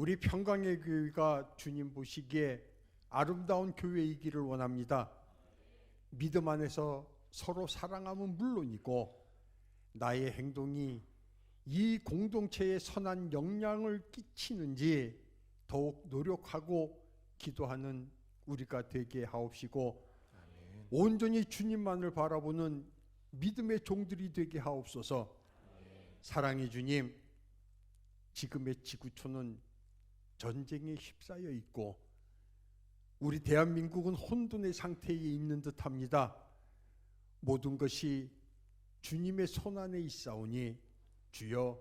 우리 평강의 교회가 주님 보시기에 아름다운 교회이기를 원합니다. 믿음 안에서 서로 사랑함은 물론이고 나의 행동이 이 공동체에 선한 영향을 끼치는지 더욱 노력하고 기도하는 우리가 되게 하옵시고, 아멘. 온전히 주님만을 바라보는 믿음의 종들이 되게 하옵소서. 아멘. 사랑의 주님, 지금의 지구촌은 전쟁에 휩싸여 있고 우리 대한민국은 혼돈의 상태에 있는 듯합니다. 모든 것이 주님의 손안에 있사오니 주여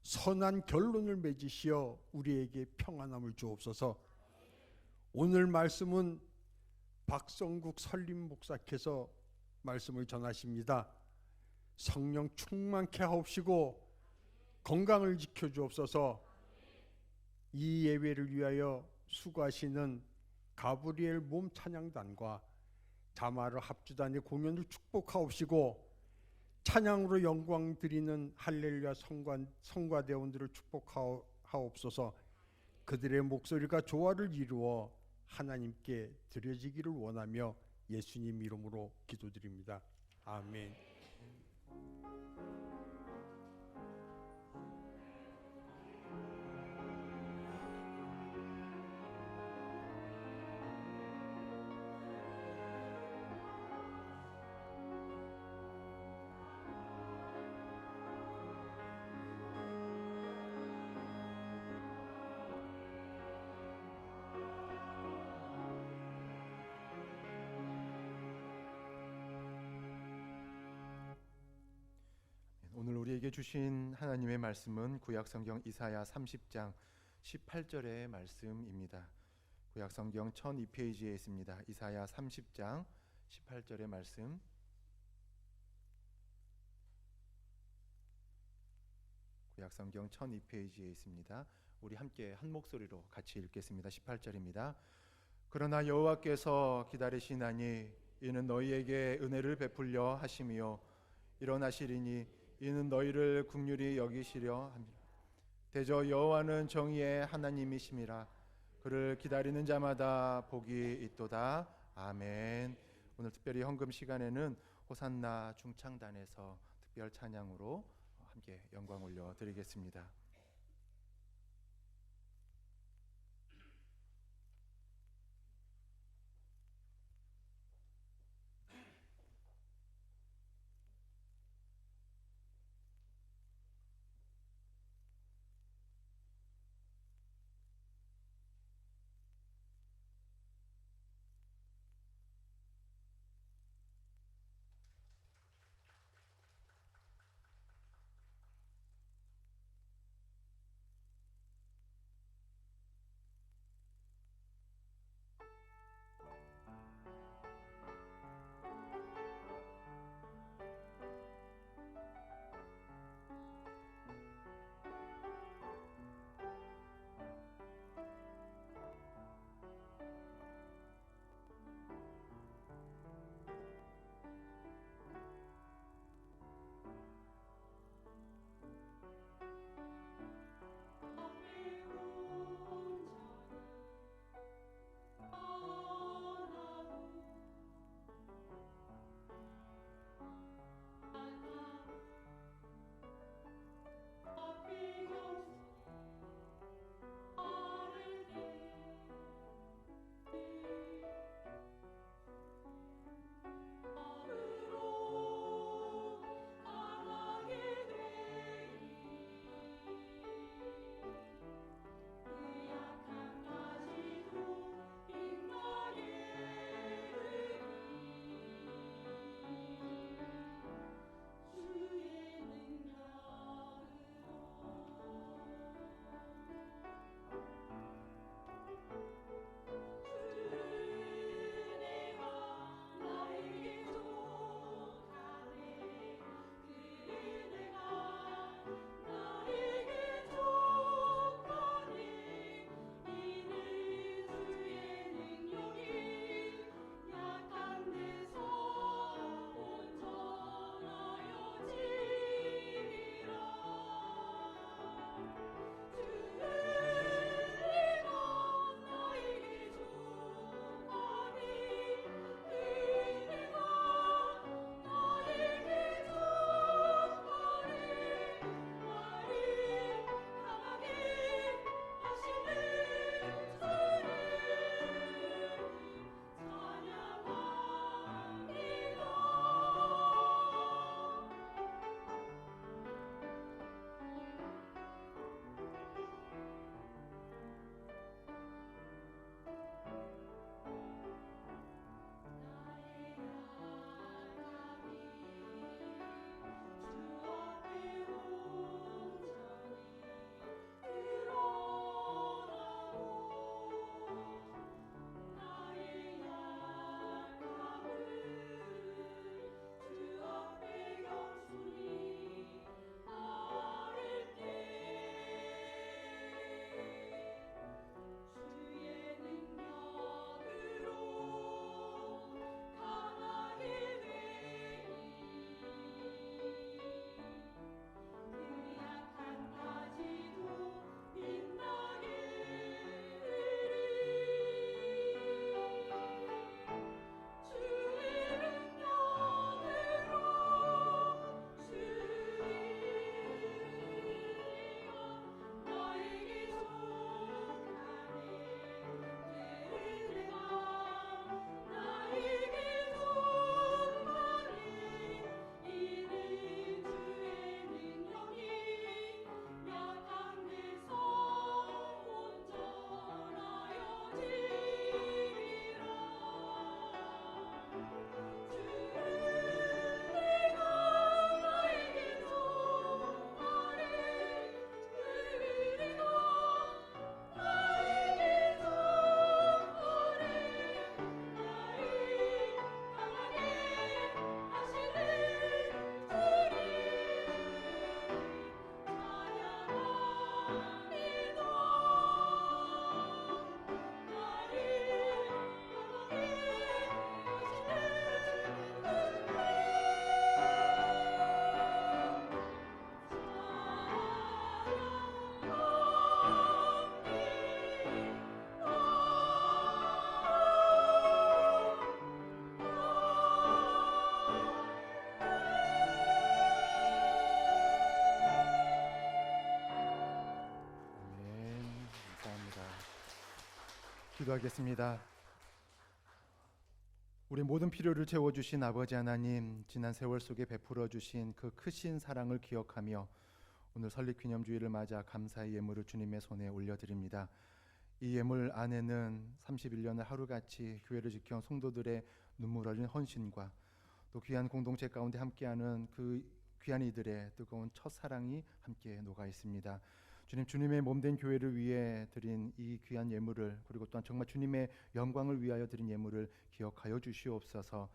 선한 결론을 맺으시어 우리에게 평안함을 주옵소서. 오늘 말씀은 박성국 설림 목사께서 말씀을 전하십니다. 성령 충만케 하옵시고 건강을 지켜주옵소서. 이 예배를 위하여 수고하시는 가브리엘 몸 찬양단과 자마르 합주단의 공연을 축복하옵시고 찬양으로 영광 드리는 할렐루야 성가대원들을 축복하옵소서. 그들의 목소리가 조화를 이루어 하나님께 드려지기를 원하며 예수님 이름으로 기도드립니다. 아멘. 오늘 우리에게 주신 하나님의 말씀은 구약성경 이사야 30장 18절의 말씀입니다. 구약성경 1002페이지에 있습니다. 이사야 30장 18절의 말씀. 구약성경 1002페이지에 있습니다. 우리 함께 한 목소리로 같이 읽겠습니다. 18절입니다. 그러나 여호와께서 기다리시나니 이는 너희에게 은혜를 베풀려 하심이요 일어나시리니 이는 너희를 긍휼히 여기시려 함이라. 대저 여호와는 정의의 하나님이심이라. 그를 기다리는 자마다 복이 있도다. 아멘. 오늘 특별히 헌금 시간에는 호산나 중창단에서 특별 찬양으로 함께 영광 올려 드리겠습니다. 기도하겠습니다. 우리 모든 필요를 채워주신 아버지 하나님, 지난 세월 속에 베풀어 주신 그 크신 사랑을 기억하며 오늘 설립기념주일을 맞아 감사의 예물을 주님의 손에 올려드립니다. 이 예물 안에는 31년을 하루같이 교회를 지켜온 성도들의 눈물 흘린 헌신과 또 귀한 공동체 가운데 함께하는 그 귀한 이들의 뜨거운 첫사랑이 함께 녹아 있습니다. 주님의 몸된 교회를 위해 드린 이 귀한 예물을, 그리고 또한 정말 주님의 영광을 위하여 드린 예물을 기억하여 주시옵소서.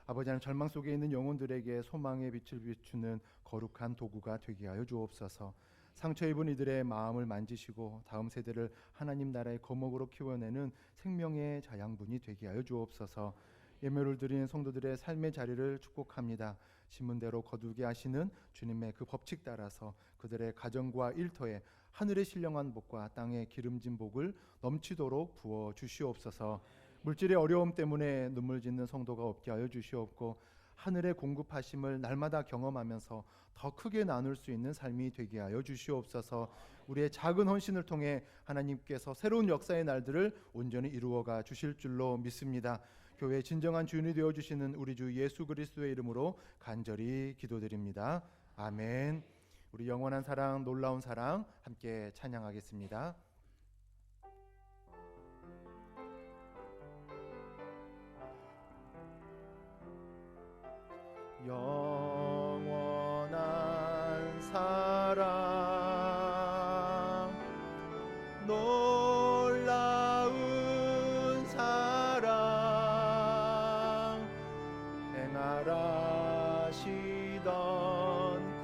아버지 하나님, 절망 속에 있는 영혼들에게 소망의 빛을 비추는 거룩한 도구가 되게 하여 주옵소서. 상처 입은 이들의 마음을 만지시고 다음 세대를 하나님 나라의 거목으로 키워내는 생명의 자양분이 되게 하여 주옵소서. 예물을 드린 성도들의 삶의 자리를 축복합니다. 신문대로 거두게 하시는 주님의 그 법칙 따라서 그들의 가정과 일터에 하늘의 신령한 복과 땅의 기름진 복을 넘치도록 부어 주시옵소서. 물질의 어려움 때문에 눈물 짓는 성도가 없게 하여 주시옵고, 하늘의 공급하심을 날마다 경험하면서 더 크게 나눌 수 있는 삶이 되게 하여 주시옵소서. 우리의 작은 헌신을 통해 하나님께서 새로운 역사의 날들을 온전히 이루어가 주실 줄로 믿습니다. 교회의 진정한 주인이 되어주시는 우리 주 예수 그리스도의 이름으로 간절히 기도드립니다. 아멘. 우리 영원한 사랑, 놀라운 사랑 함께 찬양하겠습니다. 영원한 사랑, 놀라운 사랑, 행하시던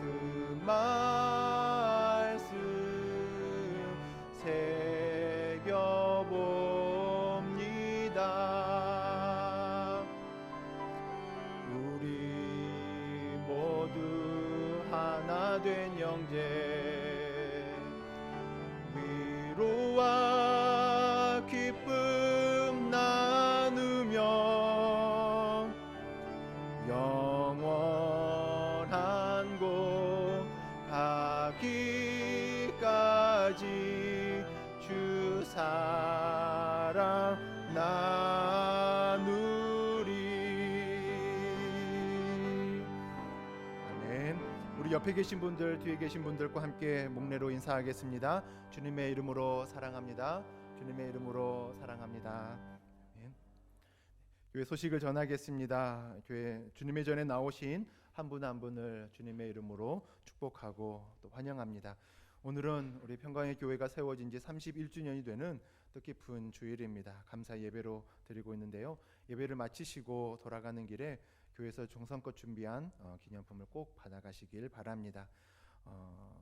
그 말씀 새겨봅니다. 우리 모두 하나 된 형제, 위로와 기쁨 나누며 영원한 곳 가기까지 주 사랑 나누리. 아멘. 우리 옆에 계신 분들, 뒤에 계신 분들과 함께 목례로 인사하겠습니다. 주님의 이름으로 사랑합니다. 주님의 이름으로 사랑합니다. 아멘. 교회 소식을 전하겠습니다. 교회 주님의 전에 나오신 한 분 한 분을 주님의 이름으로 축복하고 또 환영합니다. 오늘은 우리 평강의 교회가 세워진 지 31주년이 되는 뜻깊은 주일입니다. 감사 예배로 드리고 있는데요. 예배를 마치시고 돌아가는 길에 교회에서 정성껏 준비한 기념품을 꼭 받아가시길 바랍니다.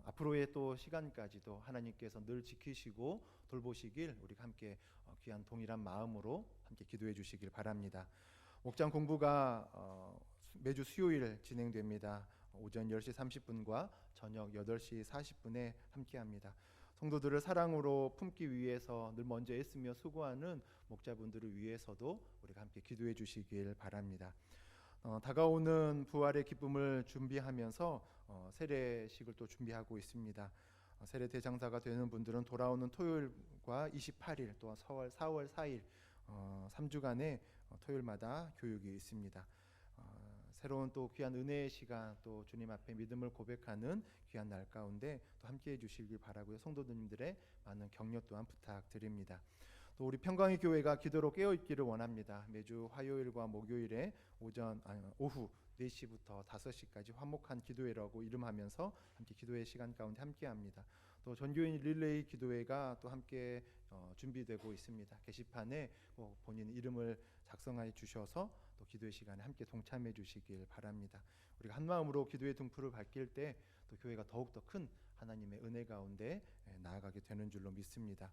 앞으로의 또 시간까지도 하나님께서 늘 지키시고 돌보시길 우리 함께 귀한 동일한 마음으로 함께 기도해 주시길 바랍니다. 목장 공부가 매주 수요일 진행됩니다. 오전 10시 30분과 저녁 8시 40분에 함께합니다. 성도들을 사랑으로 품기 위해서 늘 먼저 애쓰며 수고하는 목자분들을 위해서도 우리가 함께 기도해 주시길 바랍니다. 다가오는 부활의 기쁨을 준비하면서 세례식을 또 준비하고 있습니다. 세례 대장사가 되는 분들은 돌아오는 토요일과 28일 또한 4월 4일 3주간의 토요일마다 교육이 있습니다. 새로운 또 귀한 은혜의 시간, 또 주님 앞에 믿음을 고백하는 귀한 날 가운데 또 함께해 주시길 바라고요. 성도님들의 많은 격려 또한 부탁드립니다. 또 우리 평강의 교회가 기도로 깨어 있기를 원합니다. 매주 화요일과 목요일에 오후 4시부터 5시까지 화목한 기도회라고 이름하면서 함께 기도회 시간 가운데 함께합니다. 또 전교인 릴레이 기도회가 또 함께 준비되고 있습니다. 게시판에 본인 이름을 작성해 주셔서 또 기도회 시간에 함께 동참해 주시길 바랍니다. 우리가 한 마음으로 기도의 등불을 밝힐 때 또 교회가 더욱더 큰 하나님의 은혜 가운데 나아가게 되는 줄로 믿습니다.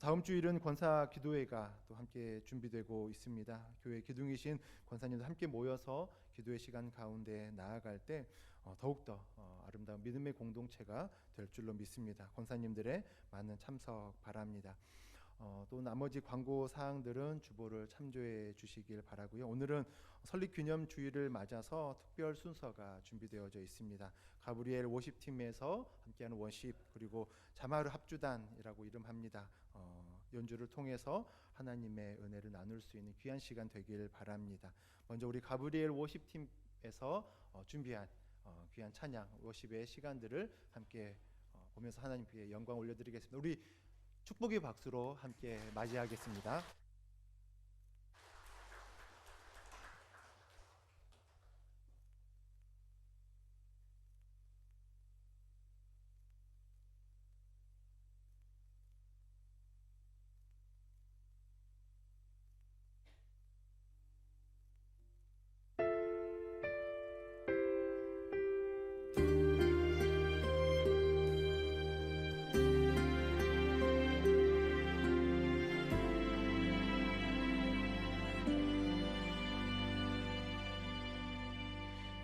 다음 주일은 권사 기도회가 또 함께 준비되고 있습니다. 교회 기둥이신 권사님들 함께 모여서 기도의 시간 가운데 나아갈 때 더욱더 아름다운 믿음의 공동체가 될 줄로 믿습니다. 권사님들의 많은 참석 바랍니다. 또 나머지 광고 사항들은 주보를 참조해 주시길 바라고요. 오늘은 설립기념 주일을 맞아서 특별 순서가 준비되어져 있습니다. 가브리엘 워십팀에서 함께하는 워십, 그리고 자마르 합주단이라고 이름합니다. 연주를 통해서 하나님의 은혜를 나눌 수 있는 귀한 시간 되길 바랍니다. 먼저 우리 가브리엘 워십팀에서 준비한 귀한 찬양 워십의 시간들을 함께 보면서 하나님께 영광 올려드리겠습니다. 우리 축복의 박수로 함께 맞이하겠습니다.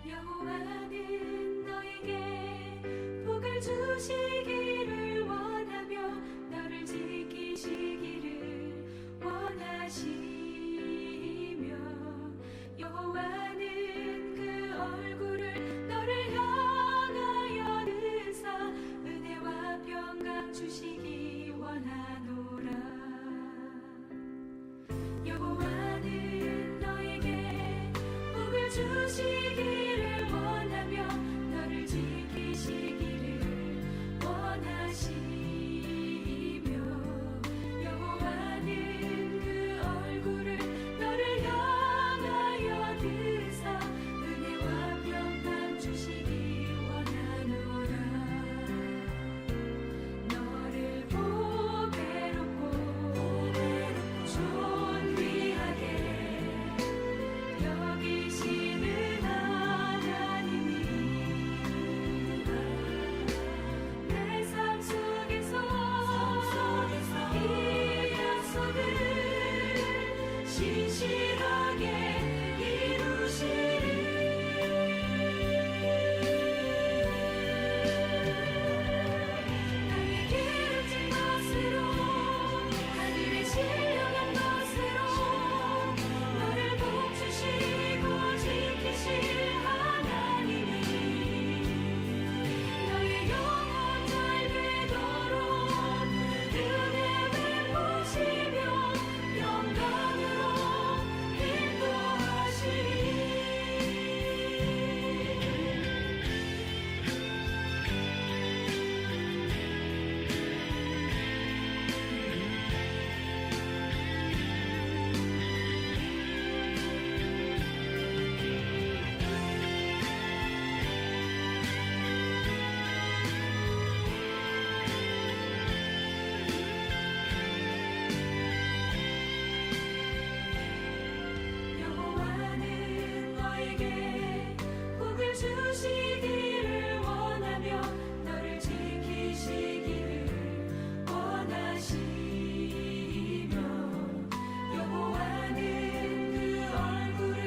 여호와는 너에게 복을 주시기를 원하며 너를 지키시기를 원하시며 여호와는 그 얼굴을 너를 향하여 드사 은혜와 평강 주시기 원하노라. 여호와는 너에게 복을 주시기를 원하며 너를 지키시기를 원하시며 여호와는 그 얼굴을 너를 향하여 드사 은혜와 평강 주시기 원하노라. 너를 보배롭고 존귀하게 여기시는 하나님이 내 삶 속에서 이 약속을 신실하게 이루시리. 나의 기름진 것으로 하늘의 신령한 것으로 너를 복주시고 지키실 하나님이 너의 영혼 잘 되도록 은혜 베푸시며 영광으로 인도하시리. 여호와는 너에게 복을 주시기를 원하며 너를 지키시기를 원하시며 여호와는 그 얼굴을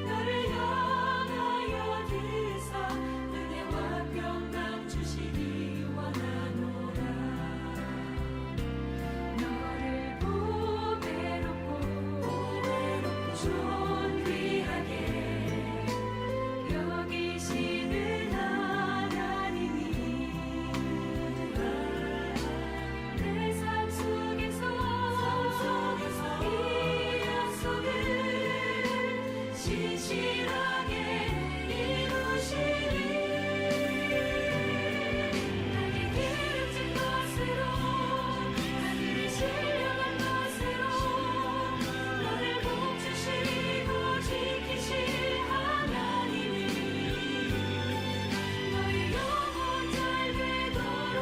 너를 향하여 드사 은혜와 평강 주시기 원하노라. 너를 보배롭고 존귀하게 여기시는 하나님이 내 삶 속에서 이 약속을 신실하게 이루시리. 나의 기름진 것으로 하늘의 신령한 것으로 너를 복주시고 지키실 하나님이 너의 영혼 잘 되도록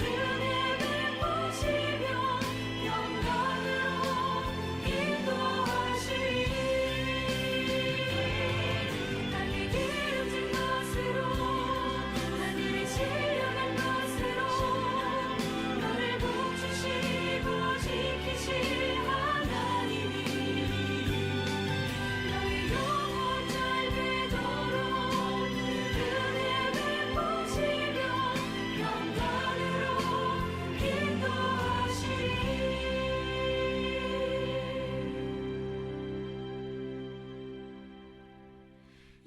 은혜 베푸시며 영광으로 인도하시리. 나의 기름진 것으로 하늘의 신령한 것으로 너를 복주시고 지키실 하나님이 너의 영혼 잘 되도록 은혜 베푸시며 영광으로 인도하시리.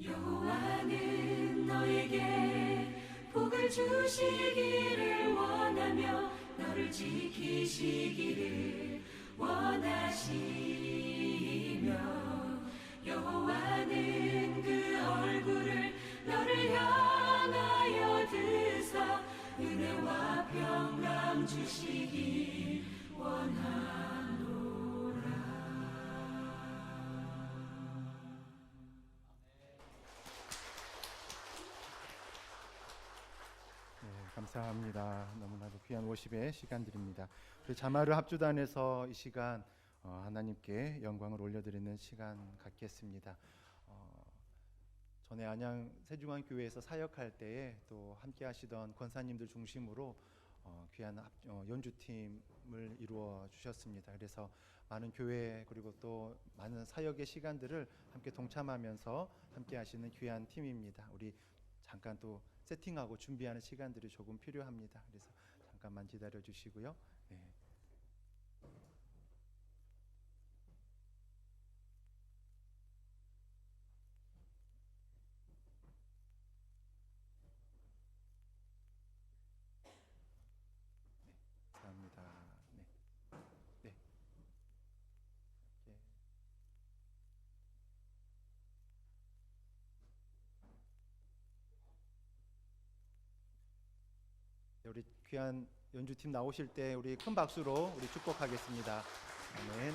여호와는 너에게 복을 주시기를 원하며 너를 약속을 지키시기를 원하시며 여호와는 그 얼굴을 너를 향하여 드사 은혜와 평강 주시기 원하노라. 네, 감사합니다. 너무나도 귀한 워십의 시간들입니다. 우리 자마르 합주단에서 이 시간 하나님께 영광을 올려드리는 시간 갖겠습니다. 전에 안양 세중앙교회에서 사역할 때에 또 함께 하시던 권사님들 중심으로 귀한 연주팀을 이루어 주셨습니다. 그래서 많은 교회 그리고 또 많은 사역의 시간들을 함께 동참하면서 함께 하시는 귀한 팀입니다. 우리 잠깐 또 세팅하고 준비하는 시간들이 조금 필요합니다. 그래서 잠깐만 기다려 주시고요. 네. 감사합니다. 네. 네. 예. 네, 우리 귀한 연주팀 나오실 때 우리 큰 박수로 우리 축복하겠습니다. 아멘.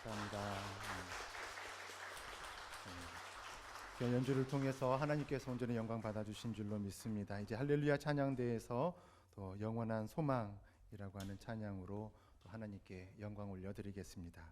감사합니다. 귀한 연주를 통해서 하나님께서 온전히 영광 받아주신 줄로 믿습니다. 이제 할렐루야 찬양대에서 또 영원한 소망이라고 하는 찬양으로 또 하나님께 영광 올려드리겠습니다.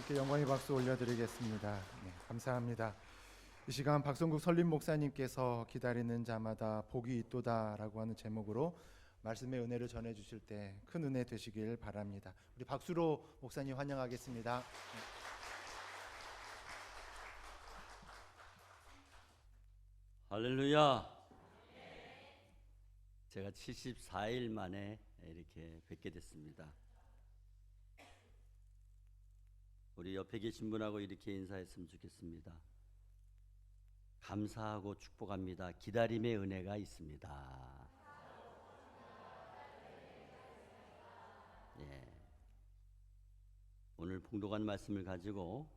하나님께 영광의 박수 올려드리겠습니다. 네, 감사합니다. 이 시간 박성국 설림 목사님께서 기다리는 자마다 복이 있도다라고 하는 제목으로 말씀의 은혜를 전해 주실 때 큰 은혜 되시길 바랍니다. 우리 박수로 목사님 환영하겠습니다. 할렐루야. 제가 74일 만에 이렇게 뵙게 됐습니다. 우리 옆에 계신 분하고 이렇게 인사했으면 좋겠습니다. 감사하고 축복합니다. 기다림의 은혜가 있습니다. 예. 오늘 봉독한 말씀을 가지고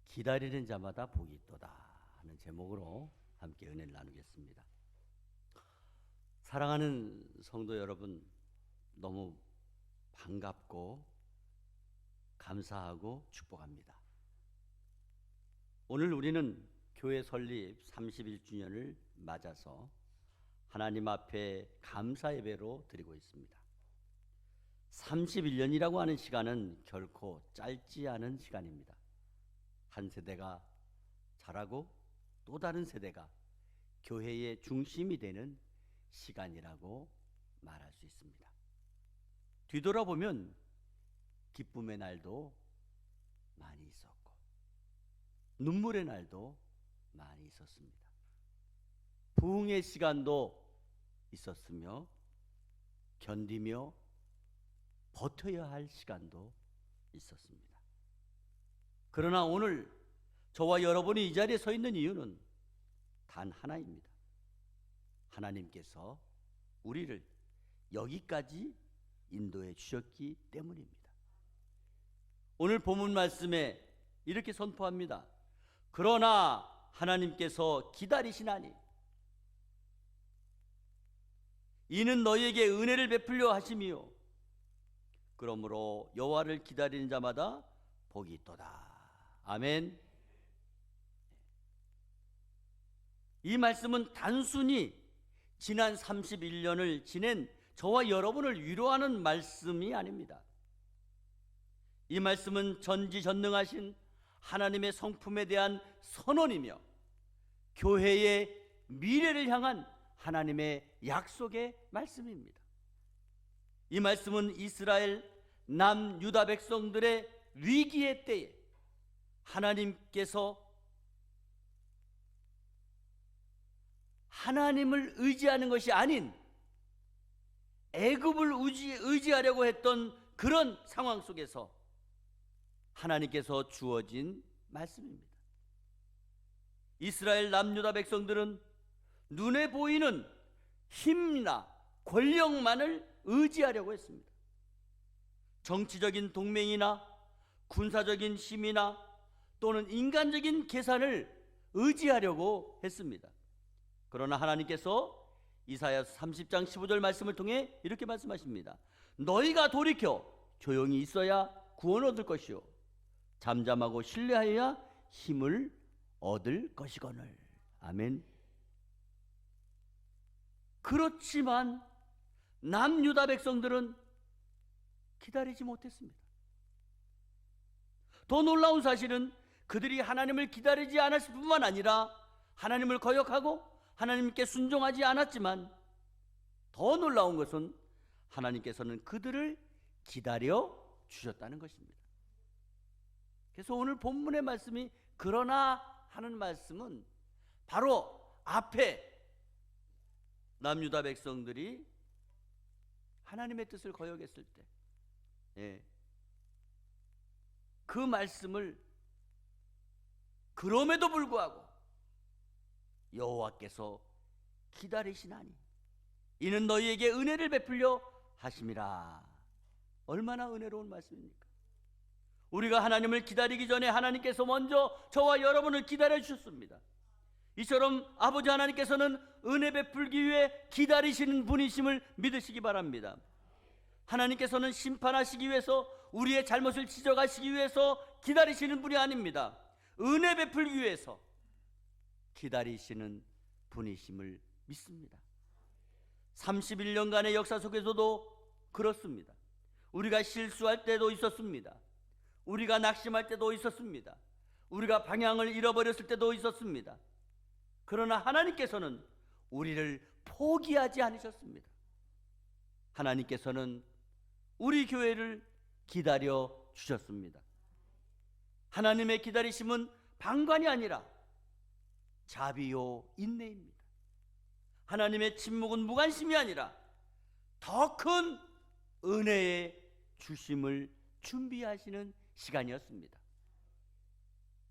기다리는 자마다 복이 있도다 하는 제목으로 함께 은혜를 나누겠습니다. 사랑하는 성도 여러분, 너무 반갑고 감사하고 축복합니다. 오늘 우리는 교회 설립 31주년을 맞아서 하나님 앞에 감사 예배로 드리고 있습니다. 31년이라고 하는 시간은 결코 짧지 않은 시간입니다. 한 세대가 자라고 또 다른 세대가 교회의 중심이 되는 시간이라고 말할 수 있습니다. 뒤돌아보면 기쁨의 날도 많이 있었고 눈물의 날도 많이 있었습니다. 부흥의 시간도 있었으며 견디며 버텨야 할 시간도 있었습니다. 그러나 오늘 저와 여러분이 이 자리에 서 있는 이유는 단 하나입니다. 하나님께서 우리를 여기까지 인도해 주셨기 때문입니다. 오늘 본문 말씀에 이렇게 선포합니다. 그러나 하나님께서 기다리시나니 이는 너희에게 은혜를 베풀려 하심이요 그러므로 여호와를 기다리는 자마다 복이 있도다. 아멘. 이 말씀은 단순히 지난 31년을 지낸 저와 여러분을 위로하는 말씀이 아닙니다. 이 말씀은 전지전능하신 하나님의 성품에 대한 선언이며 교회의 미래를 향한 하나님의 약속의 말씀입니다. 이 말씀은 이스라엘 남유다 백성들의 위기의 때에 하나님께서 하나님을 의지하는 것이 아닌 애굽을 의지하려고 했던 그런 상황 속에서 하나님께서 주어진 말씀입니다. 이스라엘 남유다 백성들은 눈에 보이는 힘이나 권력만을 의지하려고 했습니다. 정치적인 동맹이나 군사적인 힘이나 또는 인간적인 계산을 의지하려고 했습니다. 그러나 하나님께서 이사야서 30장 15절 말씀을 통해 이렇게 말씀하십니다. 너희가 돌이켜 조용히 있어야 구원 얻을 것이요 잠잠하고 신뢰하여야 힘을 얻을 것이거늘. 아멘. 그렇지만 남유다 백성들은 기다리지 못했습니다. 더 놀라운 사실은 그들이 하나님을 기다리지 않았을 뿐만 아니라 하나님을 거역하고 하나님께 순종하지 않았지만 더 놀라운 것은 하나님께서는 그들을 기다려 주셨다는 것입니다. 그래서 오늘 본문의 말씀이 그러나 하는 말씀은 바로 앞에 남유다 백성들이 하나님의 뜻을 거역했을 때 그 말씀을 그럼에도 불구하고 여호와께서 기다리시나니 이는 너희에게 은혜를 베풀려 하심이라. 얼마나 은혜로운 말씀입니까? 우리가 하나님을 기다리기 전에 하나님께서 먼저 저와 여러분을 기다려 주셨습니다. 이처럼 아버지 하나님께서는 은혜 베풀기 위해 기다리시는 분이심을 믿으시기 바랍니다. 하나님께서는 심판하시기 위해서 우리의 잘못을 지적하시기 위해서 기다리시는 분이 아닙니다. 은혜 베풀기 위해서 기다리시는 분이심을 믿습니다. 31년간의 역사 속에서도 그렇습니다. 우리가 실수할 때도 있었습니다. 우리가 낙심할 때도 있었습니다. 우리가 방향을 잃어버렸을 때도 있었습니다. 그러나 하나님께서는 우리를 포기하지 않으셨습니다. 하나님께서는 우리 교회를 기다려 주셨습니다. 하나님의 기다리심은 방관이 아니라 자비요 인내입니다. 하나님의 침묵은 무관심이 아니라 더 큰 은혜의 주심을 준비하시는 시간이었습니다.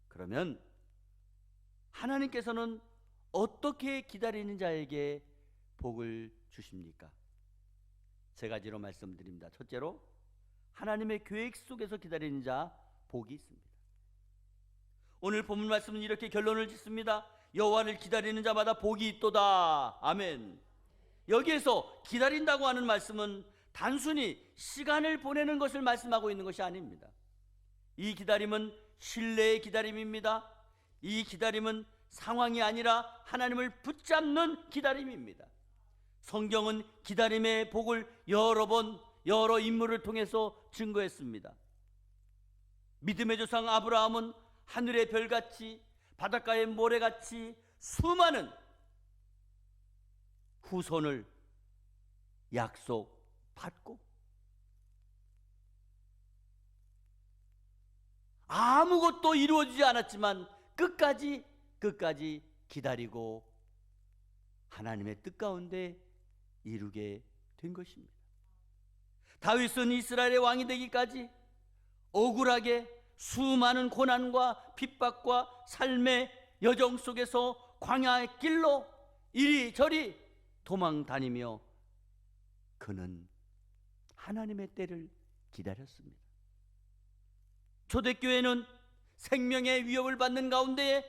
그러면 하나님께서는 어떻게 기다리는 자에게 복을 주십니까? 세 가지로 말씀드립니다. 첫째로, 하나님의 계획 속에서 기다리는 자 복이 있습니다. 오늘 본문 말씀은 이렇게 결론을 짓습니다. 여호와를 기다리는 자마다 복이 있도다. 아멘. 여기에서 기다린다고 하는 말씀은 단순히 시간을 보내는 것을 말씀하고 있는 것이 아닙니다. 이 기다림은 신뢰의 기다림입니다. 이 기다림은 상황이 아니라 하나님을 붙잡는 기다림입니다. 성경은 기다림의 복을 여러 번 여러 인물을 통해서 증거했습니다. 믿음의 조상 아브라함은 하늘의 별같이 바닷가의 모래같이 수많은 후손을 약속받고 아무것도 이루어지지 않았지만 끝까지 기다리고 하나님의 뜻 가운데 이루게 된 것입니다. 다윗은 이스라엘의 왕이 되기까지 억울하게 수많은 고난과 핍박과 삶의 여정 속에서 광야의 길로 이리저리 도망 다니며 그는 하나님의 때를 기다렸습니다. 초대교회는 생명의 위협을 받는 가운데에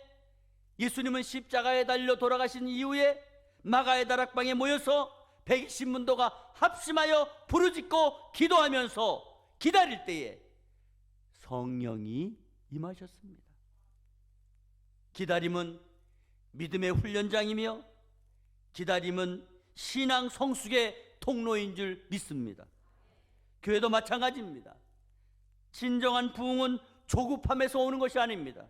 예수님은 십자가에 달려 돌아가신 이후에 마가의 다락방에 모여서 120문도가 합심하여 부르짖고 기도하면서 기다릴 때에 성령이 임하셨습니다. 기다림은 믿음의 훈련장이며 기다림은 신앙 성숙의 통로인 줄 믿습니다. 교회도 마찬가지입니다. 진정한 부흥은 조급함에서 오는 것이 아닙니다.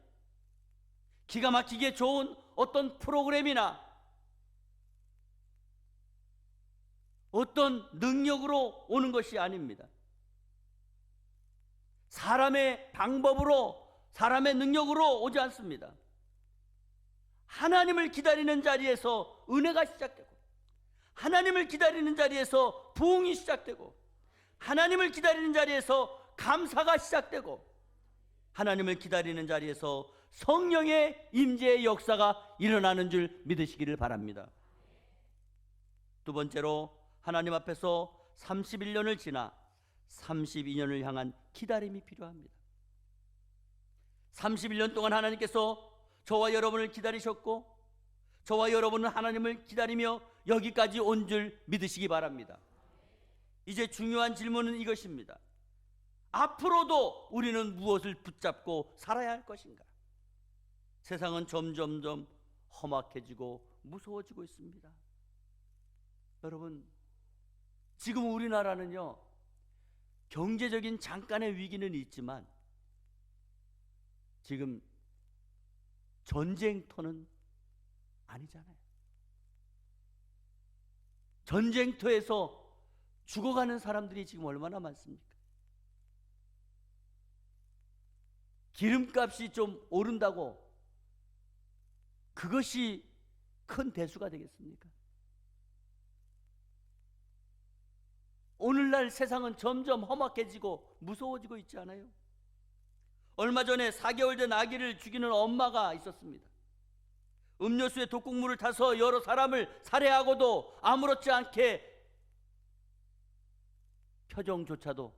기가 막히게 좋은 어떤 프로그램이나 어떤 능력으로 오는 것이 아닙니다. 사람의 방법으로, 사람의 능력으로 오지 않습니다. 하나님을 기다리는 자리에서 은혜가 시작되고, 하나님을 기다리는 자리에서 부흥이 시작되고, 하나님을 기다리는 자리에서 감사가 시작되고, 하나님을 기다리는 자리에서 성령의 임재의 역사가 일어나는 줄 믿으시기를 바랍니다. 두 번째로, 하나님 앞에서 31년을 지나 32년을 향한 기다림이 필요합니다. 31년 동안 하나님께서 저와 여러분을 기다리셨고 저와 여러분은 하나님을 기다리며 여기까지 온 줄 믿으시기 바랍니다. 이제 중요한 질문은 이것입니다. 앞으로도 우리는 무엇을 붙잡고 살아야 할 것인가? 세상은 점점점 험악해지고 무서워지고 있습니다. 여러분, 지금 우리나라는요, 경제적인 잠깐의 위기는 있지만 지금 전쟁터는 아니잖아요. 전쟁터에서 죽어가는 사람들이 지금 얼마나 많습니까? 기름값이 좀 오른다고 그것이 큰 대수가 되겠습니까? 오늘날 세상은 점점 험악해지고 무서워지고 있지 않아요? 얼마 전에 4개월 된 아기를 죽이는 엄마가 있었습니다. 음료수에 독극물을 타서 여러 사람을 살해하고도 아무렇지 않게 표정조차도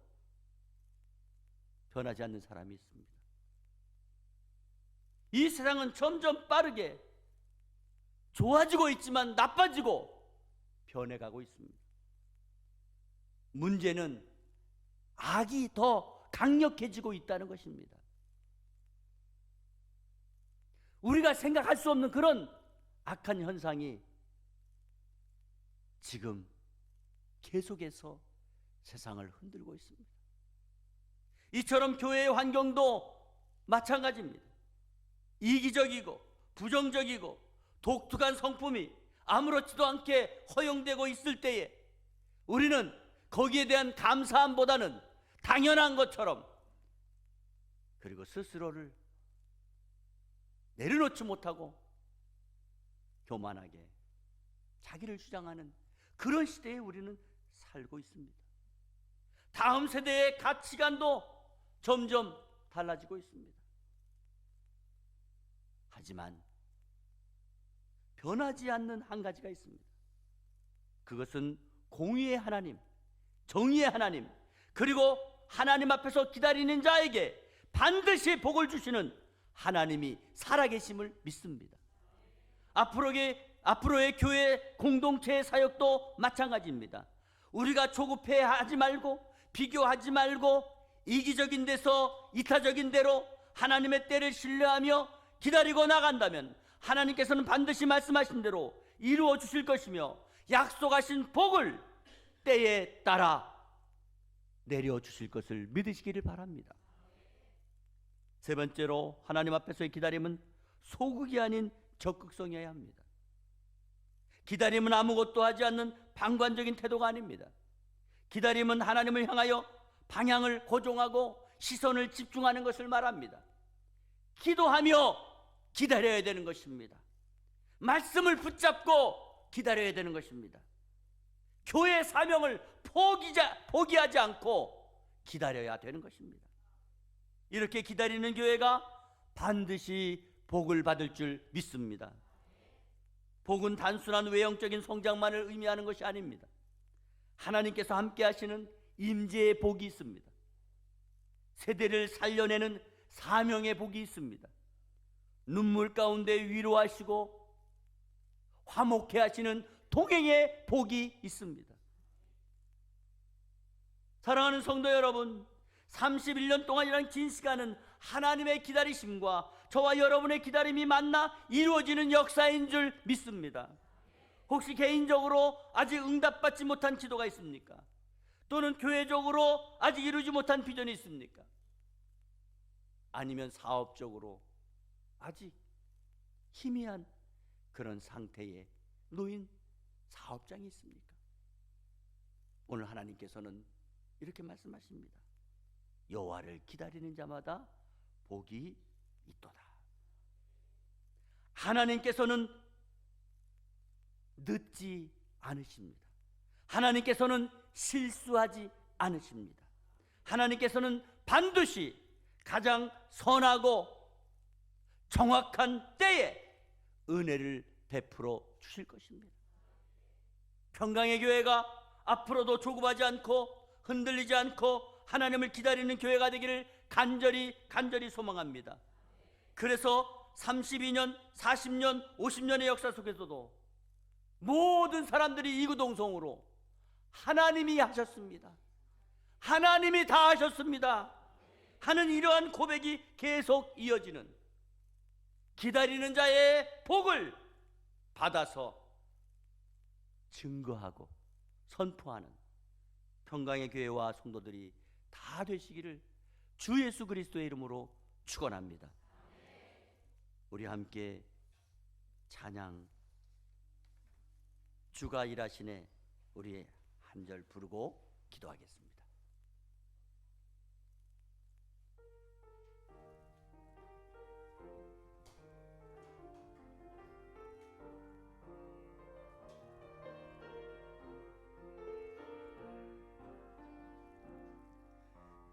변하지 않는 사람이 있습니다. 이 세상은 점점 빠르게 좋아지고 있지만 나빠지고 변해가고 있습니다. 문제는 악이 더 강력해지고 있다는 것입니다. 우리가 생각할 수 없는 그런 악한 현상이 지금 계속해서 세상을 흔들고 있습니다. 이처럼 교회의 환경도 마찬가지입니다. 이기적이고 부정적이고 독특한 성품이 아무렇지도 않게 허용되고 있을 때에 우리는 거기에 대한 감사함보다는 당연한 것처럼, 그리고 스스로를 내려놓지 못하고 교만하게 자기를 주장하는 그런 시대에 우리는 살고 있습니다. 다음 세대의 가치관도 점점 달라지고 있습니다. 하지만 변하지 않는 한 가지가 있습니다. 그것은 공의의 하나님, 정의의 하나님, 그리고 하나님 앞에서 기다리는 자에게 반드시 복을 주시는 하나님이 살아계심을 믿습니다. 앞으로의 교회 공동체의 사역도 마찬가지입니다. 우리가 조급해하지 말고, 비교하지 말고, 이기적인 데서 이타적인 대로 하나님의 때를 신뢰하며 기다리고 나간다면 하나님께서는 반드시 말씀하신 대로 이루어 주실 것이며 약속하신 복을 때에 따라 내려 주실 것을 믿으시기를 바랍니다. 세 번째로, 하나님 앞에서의 기다림은 소극이 아닌 적극성이어야 합니다. 기다림은 아무것도 하지 않는 방관적인 태도가 아닙니다. 기다림은 하나님을 향하여 방향을 고정하고 시선을 집중하는 것을 말합니다. 기도하며 기다려야 되는 것입니다. 말씀을 붙잡고 기다려야 되는 것입니다. 교회 사명을 포기하지 않고 기다려야 되는 것입니다. 이렇게 기다리는 교회가 반드시 복을 받을 줄 믿습니다. 복은 단순한 외형적인 성장만을 의미하는 것이 아닙니다. 하나님께서 함께 하시는 임재의 복이 있습니다. 세대를 살려내는 사명의 복이 있습니다. 눈물 가운데 위로하시고 화목해 하시는 동행의 복이 있습니다. 사랑하는 성도 여러분, 31년 동안이라는 긴 시간은 하나님의 기다리심과 저와 여러분의 기다림이 만나 이루어지는 역사인 줄 믿습니다. 혹시 개인적으로 아직 응답받지 못한 기도가 있습니까? 또는 교회적으로 아직 이루지 못한 비전이 있습니까? 아니면 사업적으로 아직 희미한 그런 상태에 놓인 사업장이 있습니까? 오늘 하나님께서는 이렇게 말씀하십니다. 여호와를 기다리는 자마다 복이 있도다. 하나님께서는 늦지 않으십니다. 하나님께서는 실수하지 않으십니다. 하나님께서는 반드시 가장 선하고 정확한 때에 은혜를 베풀어 주실 것입니다. 평강의 교회가 앞으로도 조급하지 않고 흔들리지 않고 하나님을 기다리는 교회가 되기를 간절히 소망합니다. 그래서 32년, 40년, 50년의 역사 속에서도 모든 사람들이 이구동성으로 하나님이 하셨습니다, 하나님이 다 하셨습니다 하는 이러한 고백이 계속 이어지는, 기다리는 자의 복을 받아서 증거하고 선포하는 평강의 교회와 성도들이 다 되시기를 주 예수 그리스도의 이름으로 축원합니다. 우리 함께 찬양 주가 일하시네 우리 한 절 부르고 기도하겠습니다.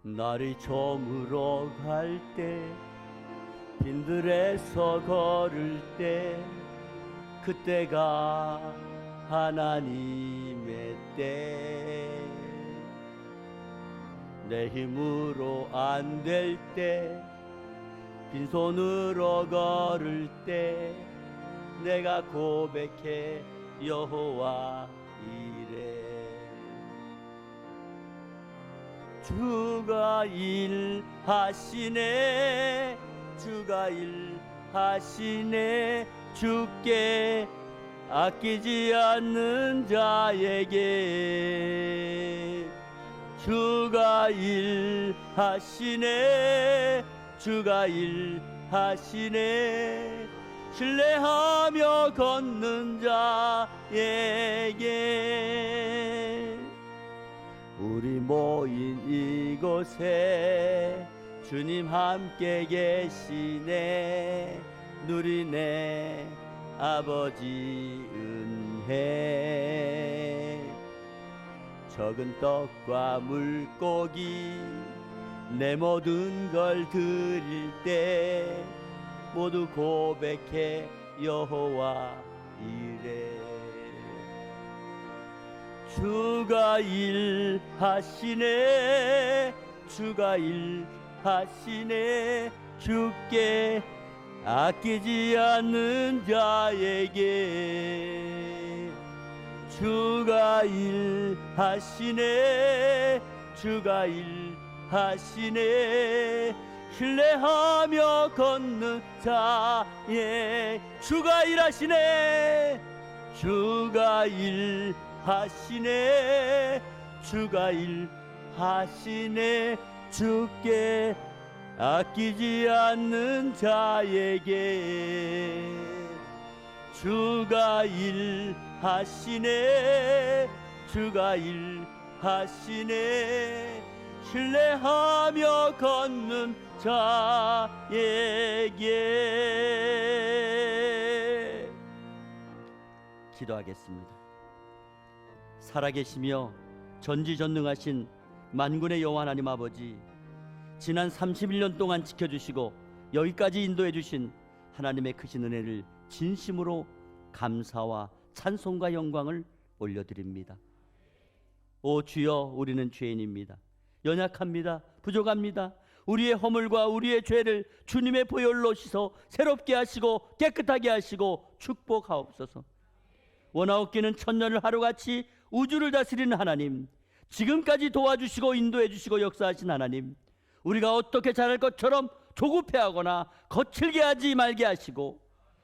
날이 저물어 갈 때, 빈들에서 걸을 때, 그때가 하나님의 때. 내 힘으로 안 될 때, 빈손으로 걸을 때, 내가 고백해 여호와 이래. 주가 일하시네, 주가 일하시네, 주께 아끼지 않는 자에게. 주가 일하시네, 주가 일하시네, 신뢰하며 걷는 자에게. 모인 이곳에 주님 함께 계시네. 누리네 아버지 은혜. 적은 떡과 물고기 내 모든 걸 드릴 때 모두 고백해 여호와 이래. 주가 일하시네. 주가 일하시네. 주께 아끼지 않는 자에게 주가 일하시네. 주가 일하시네. 신뢰하며 걷는 자에 주가 일하시네. 주가 일하시네. 주가 일하시네. 주께 아끼지 않는 자에게 주가 일하시네. 주가 일하시네. 신뢰하며 걷는 자에게. 기도하겠습니다. 살아계시며 전지전능하신 만군의 여호와 하나님 아버지, 지난 31년 동안 지켜주시고 여기까지 인도해 주신 하나님의 크신 은혜를 진심으로 감사와 찬송과 영광을 올려드립니다. 오 주여, 우리는 죄인입니다. 연약합니다. 부족합니다. 우리의 허물과 우리의 죄를 주님의 보혈로 씻어 새롭게 하시고 깨끗하게 하시고 축복하옵소서. 원하옵기는 천년을 하루같이 우주를 다스리는 하나님, 지금까지 도와주시고 인도해 주시고 역사하신 하나님, 우리가 어떻게 잘할 것처럼 조급해하거나 거칠게 하지 말게 하시고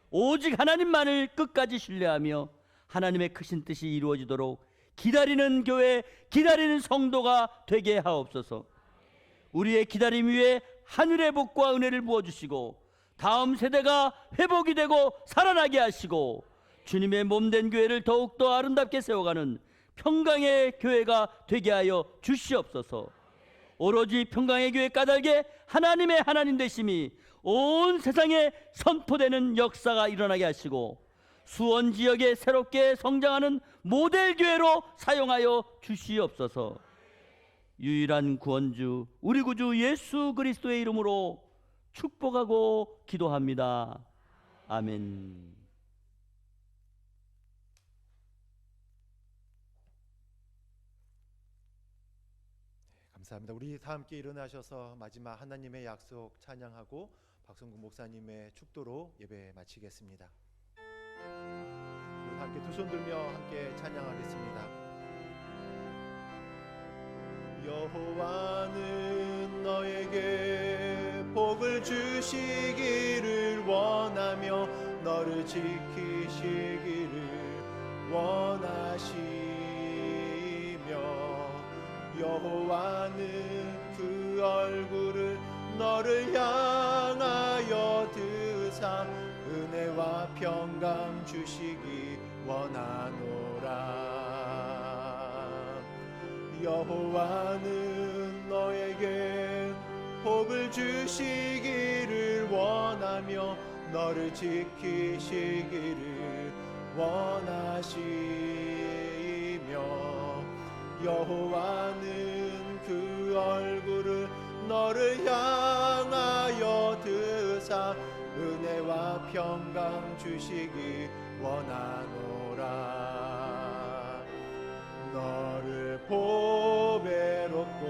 오직 하나님만을 끝까지 신뢰하며 하나님의 크신 뜻이 이루어지도록 기다리는 교회, 기다리는 성도가 되게 하옵소서. 우리의 기다림 위에 하늘의 복과 은혜를 부어주시고 다음 세대가 회복이 되고 살아나게 하시고 주님의 몸된 교회를 더욱더 아름답게 세워가는 평강의 교회가 되게 하여 주시옵소서. 오로지 평강의 교회 까닭에 하나님의 하나님 되심이 온 세상에 선포되는 역사가 일어나게 하시고 수원 지역에 새롭게 성장하는 모델 교회로 사용하여 주시옵소서. 유일한 구원주 우리 구주 예수 그리스도의 이름으로 축복하고 기도합니다. 아멘. 감사합니다. 우리 다 함께 일어나셔서 마지막 하나님의 약속 찬양하고 박성국 목사님의 축도로 예배 마치겠습니다. 우리 다 함께 두 손 들며 함께 찬양하겠습니다. 여호와는 너에게 복을 주시기를 원하며 너를 지키시기를 원하시며 여호와는 그 얼굴을 너를 향하여 드사 은혜와 평강 주시기 원하노라. 여호와는 너에게 복을 주시기를 원하며 너를 지키시기를 원하시며 여호와는 그 얼굴을 너를 향하여 드사 은혜와 평강 주시기 원하노라. 너를 보배롭고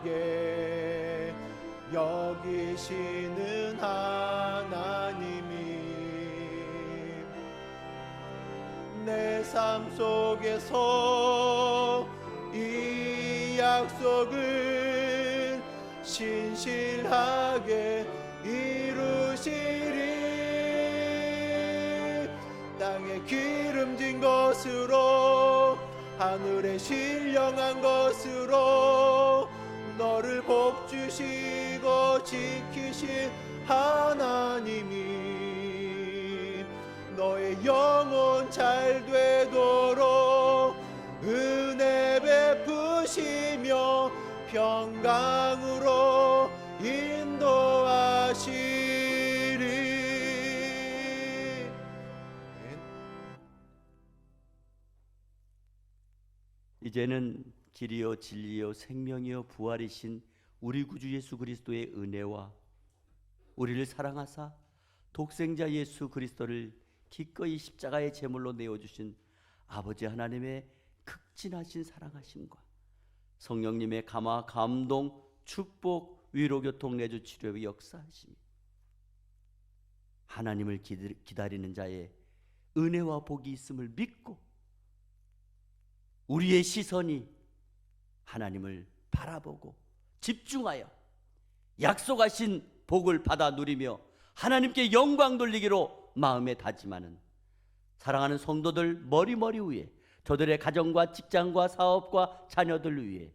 존귀하게 여기시는 하나님이 내 삶 속에서 이 약속을 신실하게 이루시리. 땅에 기름진 것으로 하늘에 신령한 것으로 너를 복주시고 지키신 하나님이 너의 영혼 잘 되도록 평강으로 인도하시리. 이제는 길이요 진리요 생명이요 부활이신 우리 구주 예수 그리스도의 은혜와 우리를 사랑하사 독생자 예수 그리스도를 기꺼이 십자가의 제물로 내어주신 아버지 하나님의 극진하신 사랑하심과 성령님의 감화 감동 축복 위로 교통 내주 치료의 역사하심이 하나님을 기다리는 자의 은혜와 복이 있음을 믿고 우리의 시선이 하나님을 바라보고 집중하여 약속하신 복을 받아 누리며 하나님께 영광 돌리기로 마음에 다짐하는 사랑하는 성도들 머리머리 위에 저들의 가정과 직장과 사업과 자녀들 위해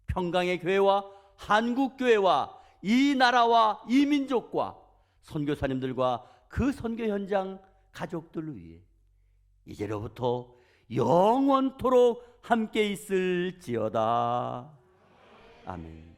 평강의 교회와 한국교회와 이 나라와 이 민족과 선교사님들과 그 선교 현장 가족들 위해 이제로부터 영원토록 함께 있을지어다. 아멘.